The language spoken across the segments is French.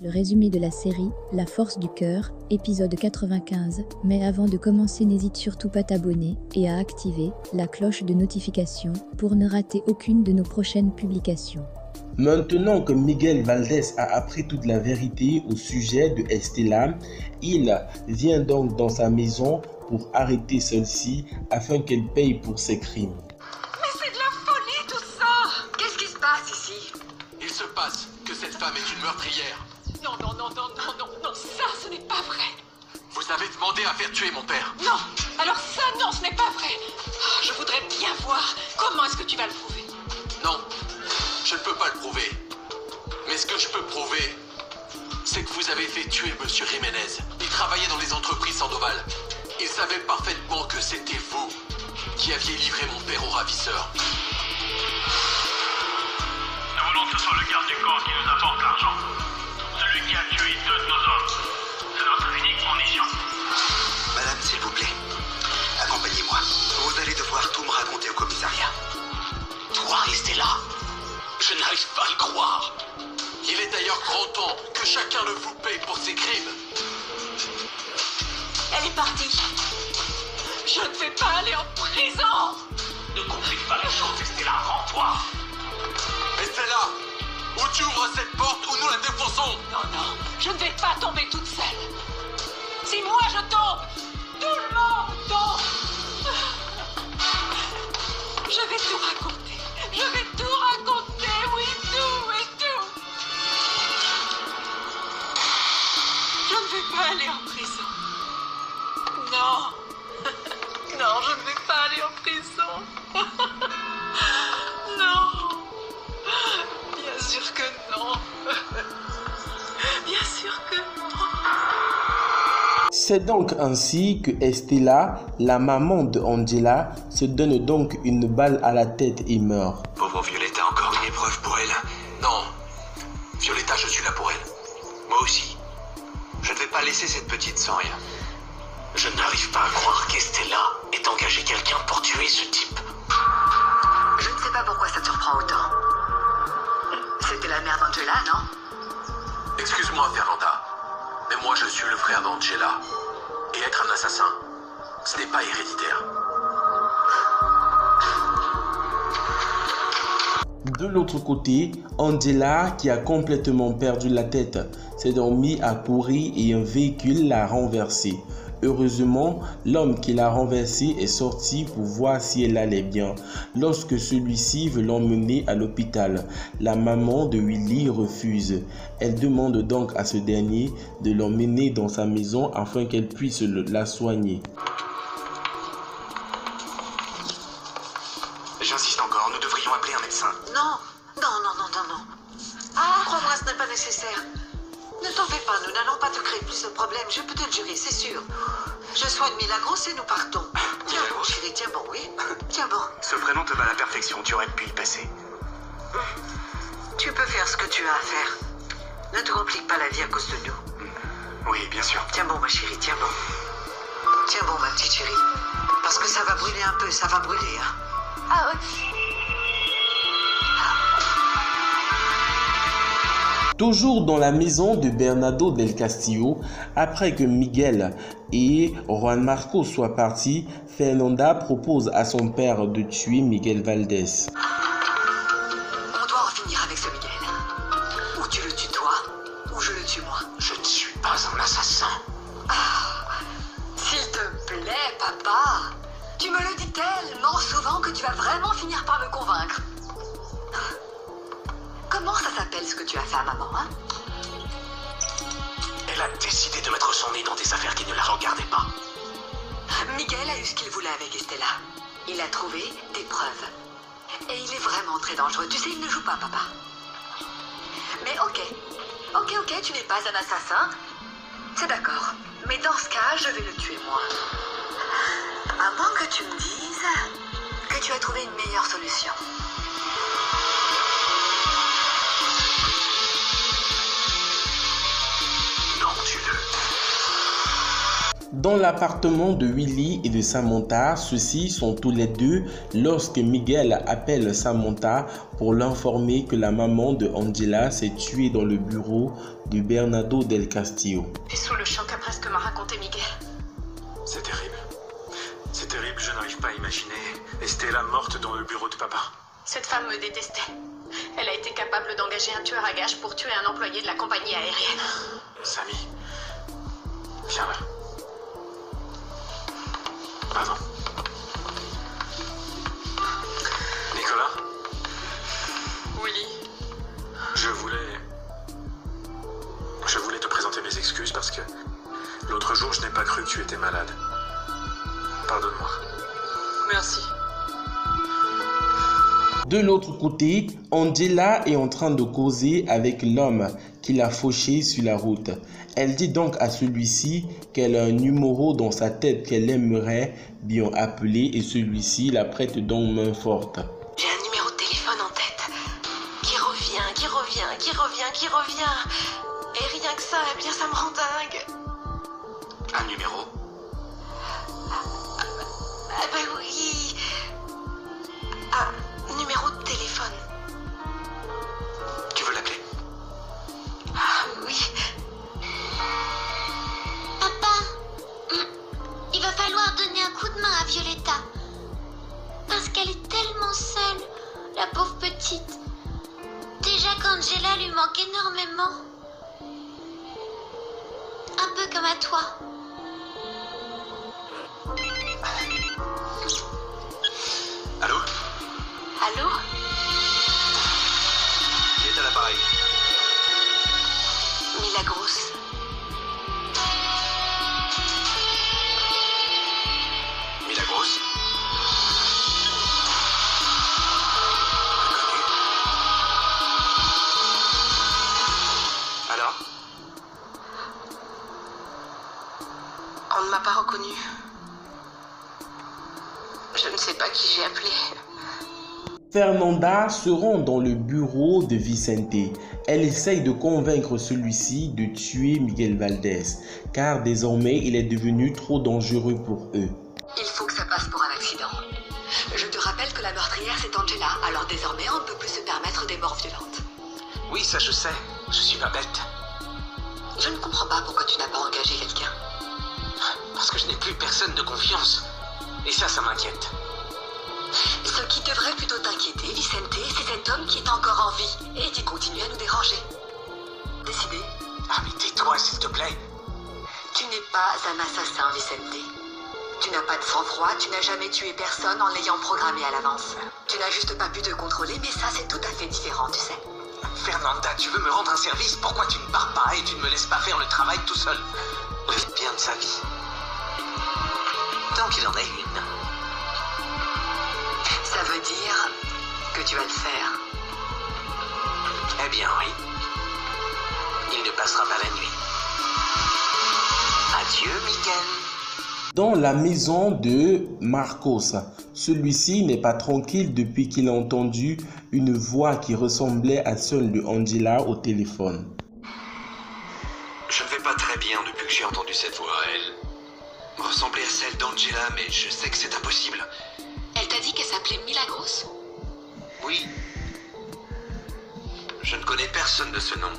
Le résumé de la série La force du cœur, épisode 95. Mais avant de commencer, n'hésite surtout pas à t'abonner et à activer la cloche de notification pour ne rater aucune de nos prochaines publications. Maintenant que Miguel Valdés a appris toute la vérité au sujet de Estela, il vient donc dans sa maison pour arrêter celle-ci afin qu'elle paye pour ses crimes. Mais c'est de la folie tout ça! Qu'est-ce qui se passe ici? Il se passe que cette femme est une meurtrière. Non, ça ce n'est pas vrai! Vous avez demandé à faire tuer mon père. Non! Alors ça, non, ce n'est pas vrai! Oh, je voudrais bien voir comment est-ce que tu vas le prouver. Non, je ne peux pas le prouver. Mais ce que je peux prouver, c'est que vous avez fait tuer Monsieur Jiménez. Il travaillait dans les entreprises Sandoval. Il savait parfaitement que c'était vous qui aviez livré mon père au ravisseur. Nous voulons que ce soit le garde du corps qui nous apporte l'argent. Celui qui a tué deux de nos hommes. C'est notre unique condition. Madame, s'il vous plaît, accompagnez-moi. Vous allez devoir tout me raconter au commissariat. Toi, restez là. Je n'arrive pas à le croire. Il est d'ailleurs grand temps que chacun de vous paye pour ses crimes. Elle est partie. Je ne vais pas aller en prison. Ne complique pas la chose, Estela, rends-toi. Et c'est là où tu ouvres cette porte ou nous la défonçons. Non, je ne vais pas tomber toute seule. Si moi je tombe, tout le monde tombe. Je vais tout raconter. Je vais tout raconter, oui, tout. Je ne vais pas aller en prison. Non. Non, je ne vais pas aller en prison. Non. Bien sûr que non. Bien sûr que non. C'est donc ainsi que Estela, la maman de Angela, se donne donc une balle à la tête et meurt. Pauvre Violetta, encore une épreuve pour elle. Non, Violetta, je suis là pour elle. Moi aussi. Je ne vais pas laisser cette petite sans rien. Je n'arrive pas à croire qu'Estela ait engagé quelqu'un pour tuer ce type. Je ne sais pas pourquoi ça te surprend autant. C'était la mère d'Angela, non? Excuse-moi, Fernanda, mais moi je suis le frère d'Angela. Et être un assassin, ce n'est pas héréditaire. De l'autre côté, Angela, qui a complètement perdu la tête, s'est donc mis à courir et un véhicule l'a renversé. Heureusement, l'homme qui l'a renversé est sorti pour voir si elle allait bien. Lorsque celui-ci veut l'emmener à l'hôpital, la maman de Willy refuse. Elle demande donc à ce dernier de l'emmener dans sa maison afin qu'elle puisse la soigner. J'insiste encore, nous devrions appeler un médecin. Non. Ah, crois-moi, ce n'est pas nécessaire. Ne t'en fais pas, nous n'allons pas te créer plus de problèmes, je peux te le jurer, c'est sûr. Je soigne Milagros et nous partons. Tiens bon, chérie, tiens bon, oui. Tiens bon. Ce prénom te va à la perfection, tu aurais pu y passer. Tu peux faire ce que tu as à faire. Ne te complique pas la vie à cause de nous. Oui, bien sûr. Tiens bon, ma chérie, tiens bon. Tiens bon, ma petite chérie. Parce que ça va brûler un peu, ça va brûler, hein. Ah oui. Toujours dans la maison de Bernardo del Castillo, après que Miguel et Juan Marco soient partis, Fernanda propose à son père de tuer Miguel Valdés. On doit en finir avec ce Miguel. Ou tu le tues toi, ou je le tue moi. Je ne suis pas un assassin. S'il te plaît, papa. Tu me le dis tellement souvent que tu vas vraiment finir par me convaincre. Comment ça s'appelle ce que tu as fait à maman, hein? Elle a décidé de mettre son nez dans des affaires qui ne la regardaient pas. Miguel a eu ce qu'il voulait avec Estela. Il a trouvé des preuves. Et il est vraiment très dangereux. Tu sais, il ne joue pas, papa. Mais ok, tu n'es pas un assassin. C'est d'accord. Mais dans ce cas, je vais le tuer, moi. À moins que tu me dises que tu as trouvé une meilleure solution. Dans l'appartement de Willy et de Samantha, ceux-ci sont tous les deux lorsque Miguel appelle Samantha pour l'informer que la maman de Angela s'est tuée dans le bureau de Bernardo del Castillo. T'es sous le choc après ce que m'a raconté Miguel. C'est terrible. C'est terrible, je n'arrive pas à imaginer Estella morte dans le bureau de papa. Cette femme me détestait. Elle a été capable d'engager un tueur à gages pour tuer un employé de la compagnie aérienne. Samy, viens là. Pardon. Nicolas? Willy. Je voulais te présenter mes excuses parce que l'autre jour, je n'ai pas cru que tu étais malade. Pardonne-moi. Merci. De l'autre côté, Angela est en train de causer avec l'homme qui l'a fauché sur la route. Elle dit donc à celui-ci qu'elle a un numéro dans sa tête qu'elle aimerait bien appeler et celui-ci la prête donc main forte. J'ai un numéro de téléphone en tête qui revient. Et rien que ça, eh bien ça me rend dingue. Un numéro? Ah ben oui. Un numéro de téléphone. Tu veux l'appeler? Ah oui. Papa, il va falloir donner un coup de main à Violetta. Parce qu'elle est tellement seule, la pauvre petite. Déjà qu'Angela lui manque énormément. Un peu comme à toi. Allô? Allô? Qui est à l'appareil? Milagros. Milagros? Inconnu. Alors? On ne m'a pas reconnu. Je ne sais pas qui j'ai appelé. Fernanda se rend dans le bureau de Vicente. Elle essaye de convaincre celui-ci de tuer Miguel Valdez, car désormais il est devenu trop dangereux pour eux. Il faut que ça passe pour un accident. Je te rappelle que la meurtrière c'est Angela, alors désormais on ne peut plus se permettre des morts violentes. Oui, ça je sais. Je suis pas bête. Je ne comprends pas pourquoi tu n'as pas engagé quelqu'un. Parce que je n'ai plus personne de confiance. Et ça m'inquiète. Ce qui devrait plutôt t'inquiéter, Vicente, c'est cet homme qui est encore en vie et qui continue à nous déranger. Décidé? Ah mais tais-toi s'il te plaît. Tu n'es pas un assassin, Vicente. Tu n'as pas de sang-froid, tu n'as jamais tué personne en l'ayant programmé à l'avance. Tu n'as juste pas pu te contrôler, mais ça c'est tout à fait différent, tu sais. Fernanda, tu veux me rendre un service? Pourquoi tu ne pars pas et tu ne me laisses pas faire le travail tout seul? Vite bien de sa vie. Tant qu'il en a une. Ça veut dire que tu vas le faire. Eh bien oui. Il ne passera pas la nuit. Adieu, Miguel. Dans la maison de Marcos, celui-ci n'est pas tranquille depuis qu'il a entendu une voix qui ressemblait à celle de Angela au téléphone. Je ne vais pas très bien depuis que j'ai entendu cette voix. Elle ressemblait à celle d'Angela, mais je sais que c'est impossible. Elle t'a dit qu'elle s'appelait Milagros? Oui. Je ne connais personne de ce nom.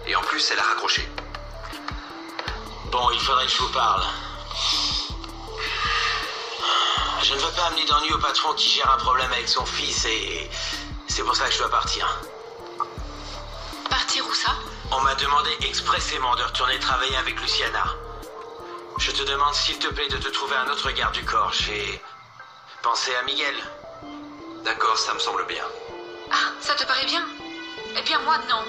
Et en plus, elle a raccroché. Bon, il faudrait que je vous parle. Je ne veux pas amener d'ennui au patron qui gère un problème avec son fils et c'est pour ça que je dois partir. Partir où ça? On m'a demandé expressément de retourner travailler avec Luciana. Je te demande s'il te plaît de te trouver un autre garde du corps. J'ai pensé à Miguel. D'accord, ça me semble bien. Ah, ça te paraît bien? Eh bien moi non.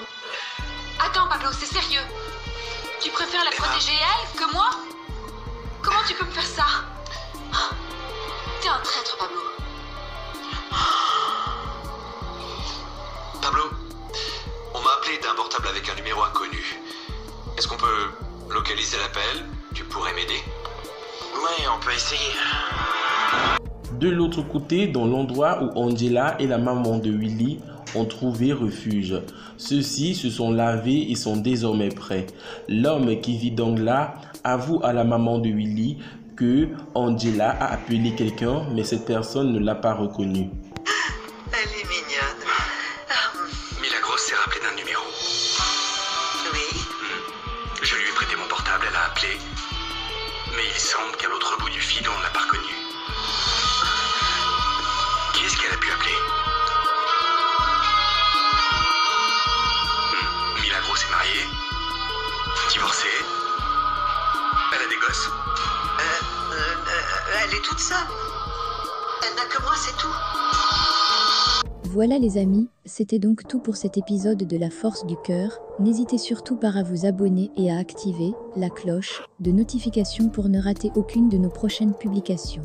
Attends Pablo, c'est sérieux? Tu préfères la protéger elle que moi? Comment tu peux me faire ça? T'es un traître, Pablo. Pablo, on m'a appelé d'un portable avec un numéro inconnu. Est-ce qu'on peut localiser l'appel? Tu pourrais m'aider? Oui, on peut essayer. De l'autre côté, dans l'endroit où Angela et la maman de Willy ont trouvé refuge. Ceux-ci se sont lavés et sont désormais prêts. L'homme qui vit donc là avoue à la maman de Willy que Angela a appelé quelqu'un, mais cette personne ne l'a pas reconnu. Elle est mignonne. Milagros s'est rappelé d'un numéro. Oui. Je lui ai prêté mon portable, elle a appelé. Mais il semble qu'à l'autre bout du fil, on ne l'a pas reconnu. Qui est-ce qu'elle a pu appeler? Milagros est mariée, divorcée. Elle a des gosses. Elle est toute seule. Elle n'a que moi, c'est tout. Voilà les amis, c'était donc tout pour cet épisode de La Force du Cœur. N'hésitez surtout pas à vous abonner et à activer la cloche de notification pour ne rater aucune de nos prochaines publications.